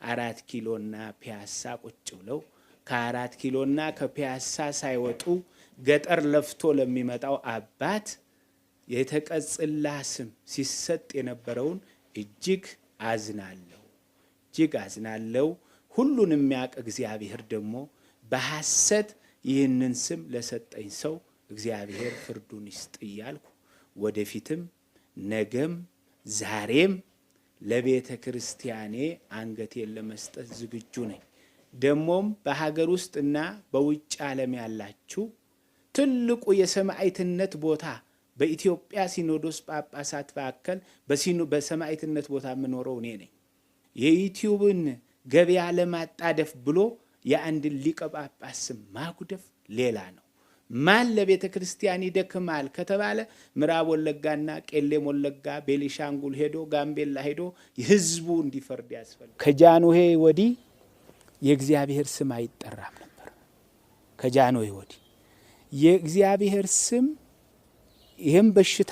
4 ኪሎና ፒያሳ ቁጭ ብለው ከ4 ኪሎና ከፒያሳ ሳይወጡ ገጠር ለፍቶ ለሚመጣው አባት የተቀጽላ ስም ሲሰጥ የነበረውን እጅግ አዝናለሁ። ሁሉን የሚያውቅ እግዚአብሔር ደግሞ በሐሰት ይህንን ስም ለሰጠኝ ሰው እግዚአብሔር ፍርዱን ይስጥ እያልኩ ወደፊትም ነገም ዛሬም ለቤተ ክርስቲያኔ አንገቴን ለመስጠት ዝግጁ ነኝ። ደሞም በሀገር ውስጥና በውጭ ዓለም ያላችሁ ትልቁ የሰማዕትነት ቦታ በኢትዮጵያ ሲኖዶስ ጳጳሳት መካከል በሰማዕትነት ቦታ የምኖረው እኔ ነኝ። የዩቲዩብን ገበያ ለማጣደፍ ብሎ የአንድ ሊቀ ጳጳስ ስም ማጉደፍ ሌላ ነው። ማን ለቤተ ክርስቲያን ይደክማል ከተባለ ምዕራብ ወለጋና ቄለም ወለጋ ቤኒሻንጉል ሄዶ ጋምቤላ ሄዶ ህዝቡ እንዲፈርድ ያስፈልጋል። ከጃንሆይ ወዲህ የእግዚአብሔር ስም አይጠራም ነበር። ከጃንሆይ ወዲህ የእግዚአብሔር ስም ይህም በሽታ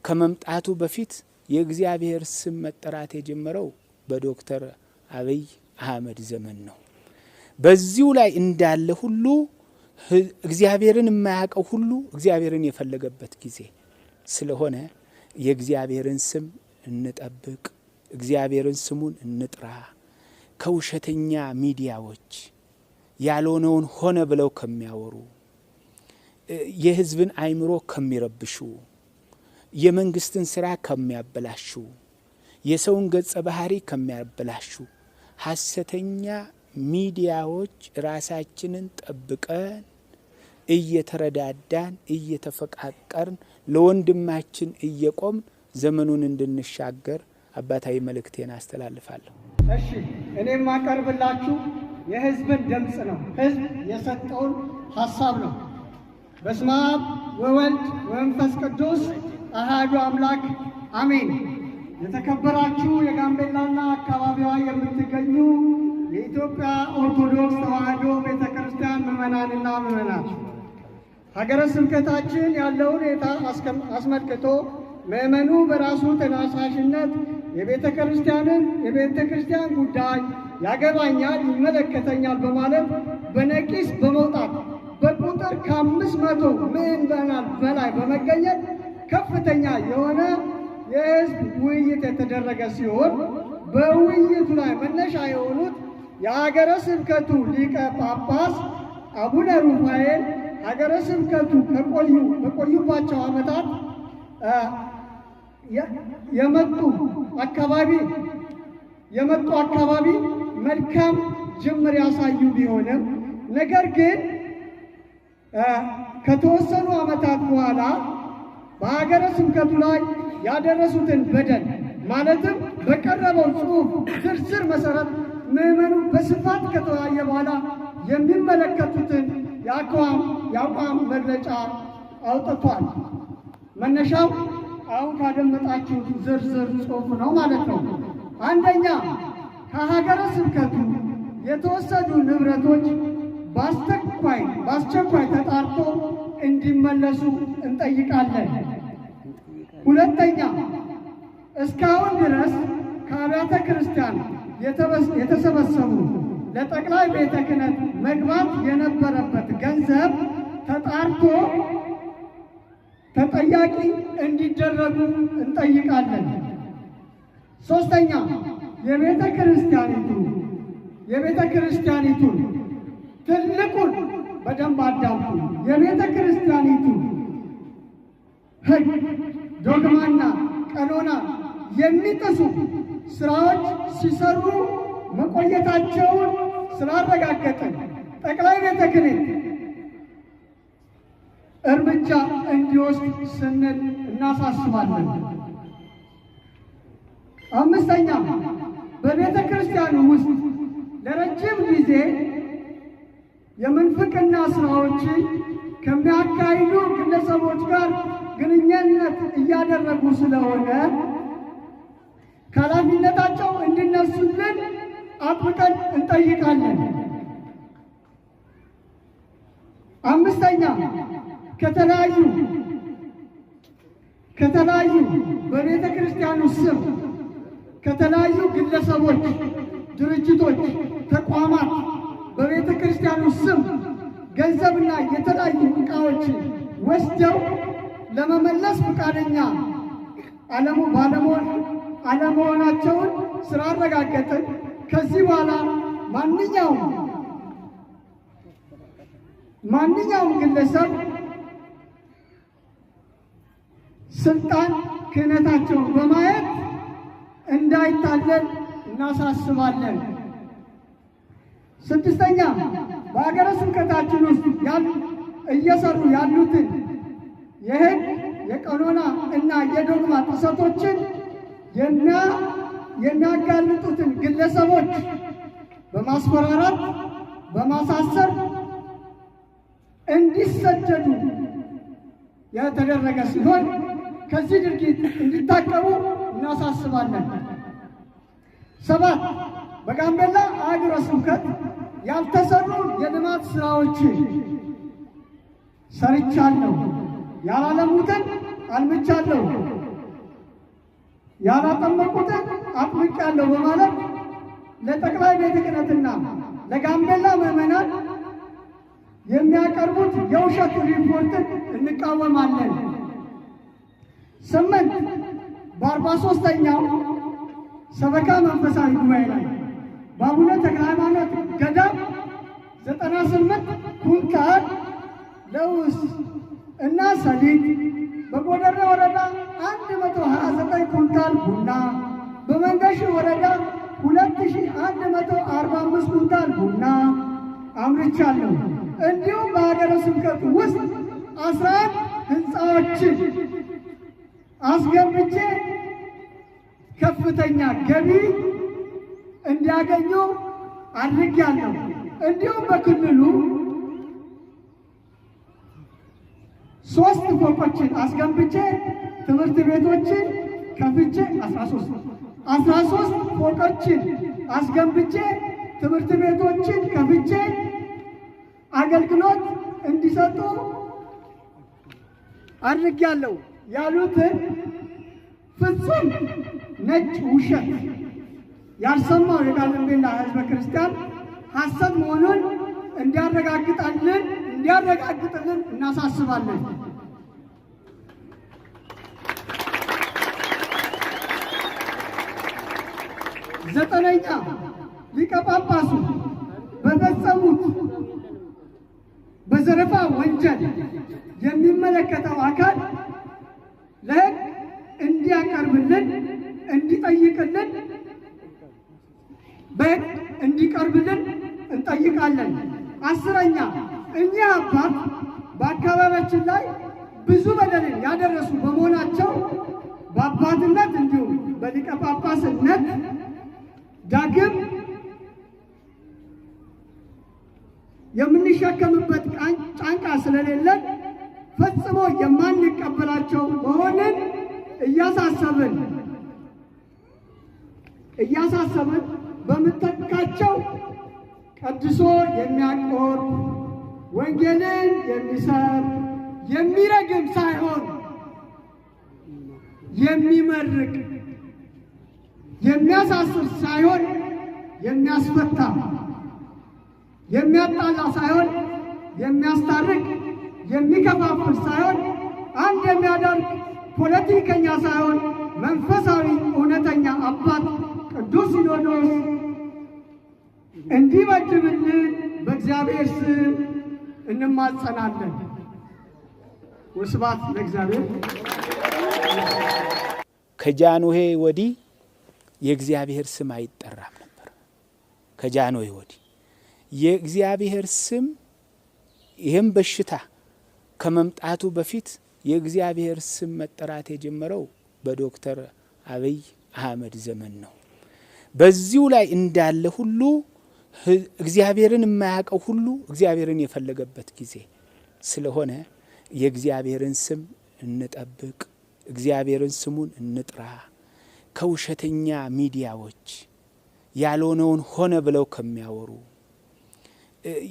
ከመምጣቱ በፊት የእግዚአብሔር ስም መጠራት የጀመረው በዶክተር አብይ አህመድ ዘመን ነው። በዚሁ ላይ እንዳለ ሁሉ እግዚአብሔርን የማያውቀው ሁሉ እግዚአብሔርን የፈለገበት ጊዜ ስለሆነ የእግዚአብሔርን ስም እንጠብቅ፣ እግዚአብሔርን ስሙን እንጥራ። ከውሸተኛ ሚዲያዎች ያልሆነውን ሆነ ብለው ከሚያወሩ የህዝብን አይምሮ ከሚረብሹ የመንግስትን ስራ ከሚያበላሹ የሰውን ገጸ ባህሪ ከሚያበላሹ ሐሰተኛ ሚዲያዎች ራሳችንን ጠብቀን እየተረዳዳን እየተፈቃቀርን ለወንድማችን እየቆምን ዘመኑን እንድንሻገር አባታዊ መልእክቴን አስተላልፋለሁ። እሺ እኔም ማቀርብላችሁ የህዝብን ድምጽ ነው። ህዝብ የሰጠውን ሐሳብ ነው። በስመ አብ ወወልድ ወመንፈስ ቅዱስ አሐዱ አምላክ አሜን። የተከበራችሁ የጋምቤላና አካባቢዋ የምትገኙ የኢትዮጵያ ኦርቶዶክስ ተዋሕዶ ቤተክርስቲያን ምዕመናንና ምዕመናት ሀገረ ስብከታችን ያለውን ሁኔታ አስመልክቶ ምዕመኑ በራሱ ተነሳሽነት የቤተ ክርስቲያን ጉዳይ ያገባኛል፣ ይመለከተኛል በማለት በነቂስ በመውጣት በቁጥር ከ500 ምዕመናን በላይ በመገኘት ከፍተኛ የሆነ የህዝብ ውይይት የተደረገ ሲሆን በውይይቱ ላይ መነሻ የሆኑት የሀገረ ስብከቱ ሊቀ ጳጳስ አቡነ ሩፋኤል ሀገረ ስብከቱ በቆዩባቸው ዓመታት የመጡ አካባቢ መልካም ጅምር ያሳዩ ቢሆንም ነገር ግን ከተወሰኑ ዓመታት በኋላ በሀገረ ስብከቱ ላይ ያደረሱትን በደል ማለትም በቀረበው ጽሑፍ ዝርዝር መሰረት ምዕመኑ በስፋት ከተወያየ በኋላ የሚመለከቱትን የአቋም መግለጫ አውጥቷል። መነሻው አሁን ካደመጣችሁት ዝርዝር ጽሑፍ ነው ማለት ነው። አንደኛ፣ ከሀገረ ስብከቱ የተወሰዱ ንብረቶች በአስቸኳይ ተጣርቶ እንዲመለሱ እንጠይቃለን። ሁለተኛ፣ እስካሁን ድረስ ከአብያተ ክርስቲያን የተሰበሰቡ ለጠቅላይ ቤተ ክህነት መግባት የነበረበት ገንዘብ ተጣርቶ ተጠያቂ እንዲደረጉ እንጠይቃለን። ሶስተኛ፣ የቤተ ክርስቲያኒቱን ትልቁን በደንብ አዳምጡ። የቤተ ክርስቲያኒቱ ሕግ ዶግማና ቀኖና የሚጥሱ ስራዎች ሲሰሩ መቆየታቸውን ስላረጋገጥን ጠቅላይ ቤተ ክህነት እርምጃ እንዲወስድ ስንል እናሳስባለን። አምስተኛ፣ በቤተ ክርስቲያኑ ውስጥ ለረጅም ጊዜ የምንፍቅና ስራዎችን ከሚያካሂዱ ግለሰቦች ጋር ግንኙነት እያደረጉ ስለሆነ ከኃላፊነታቸው እንዲነሱልን አጥብቀን እንጠይቃለን። አምስተኛ፣ ከተለያዩ በቤተ ክርስቲያኑ ስም ከተለያዩ ግለሰቦች ድርጅቶች፣ ተቋማት በቤተ ክርስቲያኑ ስም ገንዘብና የተለያዩ ዕቃዎች ወስደው ለመመለስ ፈቃደኛ አለመሆናቸውን ስላረጋገጥን ከዚህ በኋላ ማንኛውም ግለሰብ ስልጣን ክህነታቸውን በማየት እንዳይታለል እናሳስባለን። ስድስተኛ፣ በሀገረ ስብከታችን ውስጥ እየሰሩ ያሉትን የሕግ የቀኖና እና የዶግማ ጥሰቶችን የሚያጋልጡትን ግለሰቦች በማስፈራራት በማሳሰር እንዲሰደዱ የተደረገ ሲሆን ከዚህ ድርጊት እንዲታቀቡ እናሳስባለን። 7 በጋምቤላ ሀገረ ስብከት ያልተሰሩ የልማት ስራዎችን ሰርቻለሁ፣ ያላለሙትን አልምቻለሁ፣ ያላጠመቁትን አጥምቄያለሁ በማለት ለጠቅላይ ቤተ ክህነትና ለጋምቤላ ምዕመናን የሚያቀርቡት የውሸት ሪፖርትን እንቃወማለን። 8 በ43ኛው ሰበካ መንፈሳዊ ጉባኤ ላይ በአቡነ ተክለ ሃይማኖት ገዳም 98 ኩንታል ለውዝ እና ሰሊጥ፣ በጎደረ ወረዳ 129 ኩንታል ቡና፣ በመንገሽ ወረዳ 2145 ኩንታል ቡና አምርቻለሁ። እንዲሁም በሀገረ ስብከቱ ውስጥ 11 ህንፃዎችን አስገንብቼ ከፍተኛ ገቢ እንዲያገኙ አድርጌያለሁ። እንዲሁም በክልሉ 3 ፎቆችን አስገንብቼ ትምህርት ቤቶችን ከፍቼ 13 ፎቆችን አስገንብቼ ትምህርት ቤቶችን ከፍቼ አገልግሎት እንዲሰጡ አድርጌያለሁ ያሉትን ፍጹም ነጭ ውሸት ያልሰማው የጋምቤላ ሕዝበ ክርስቲያን ሐሰት መሆኑን እንዲያረጋግጥልን እናሳስባለን። 9ኛ ሊቀ ጳጳሱ በፈጸሙት በዘረፋ ወንጀል የሚመለከተው አካል ለሕግ እንዲያቀርብልን እንዲጠይቅልን በሕግ እንዲቀርብልን እንጠይቃለን። 10ኛ እኚህ አባት በአካባቢያችን ላይ ብዙ በደልን ያደረሱ በመሆናቸው በአባትነት እንዲሁም በሊቀ ጳጳስነት ዳግም የምንሸከምበት ጫንቃ ስለሌለን ፈጽሞ የማንቀበላቸው መሆንን እያሳሰብን በምትተካቸው ቀድሶ የሚያቆርብ ወንጌልን የሚሰብክ የሚረግም ሳይሆን የሚመርቅ የሚያሳስር ሳይሆን የሚያስፈታ የሚያጣላ ሳይሆን የሚያስታርቅ የሚከፋፍል ሳይሆን አንድ የሚያደርግ ፖለቲከኛ ሳይሆን መንፈሳዊ እውነተኛ አባት ቅዱስ ሲኖዶስ እንዲመድብልን በእግዚአብሔር ስም እንማጸናለን። ወስብሐት ለእግዚአብሔር። ከጃንሆይ ወዲህ የእግዚአብሔር ስም አይጠራም ነበር። ከጃንሆይ ወዲህ የእግዚአብሔር ስም ይህም በሽታ ከመምጣቱ በፊት የእግዚአብሔር ስም መጠራት የጀመረው በዶክተር አብይ አህመድ ዘመን ነው። በዚሁ ላይ እንዳለ ሁሉ እግዚአብሔርን የማያውቀው ሁሉ እግዚአብሔርን የፈለገበት ጊዜ ስለሆነ የእግዚአብሔርን ስም እንጠብቅ፣ እግዚአብሔርን ስሙን እንጥራ። ከውሸተኛ ሚዲያዎች ያልሆነውን ሆነ ብለው ከሚያወሩ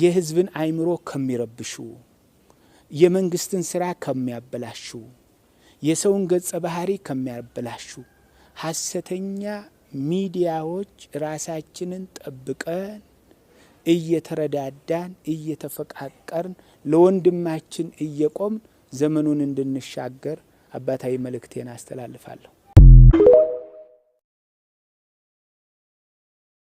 የሕዝብን አእምሮ ከሚረብሹ የመንግስትን ስራ ከሚያበላሹ የሰውን ገጸ ባህሪ ከሚያበላሹ ሐሰተኛ ሚዲያዎች ራሳችንን ጠብቀን እየተረዳዳን እየተፈቃቀርን ለወንድማችን እየቆምን ዘመኑን እንድንሻገር አባታዊ መልእክቴን አስተላልፋለሁ።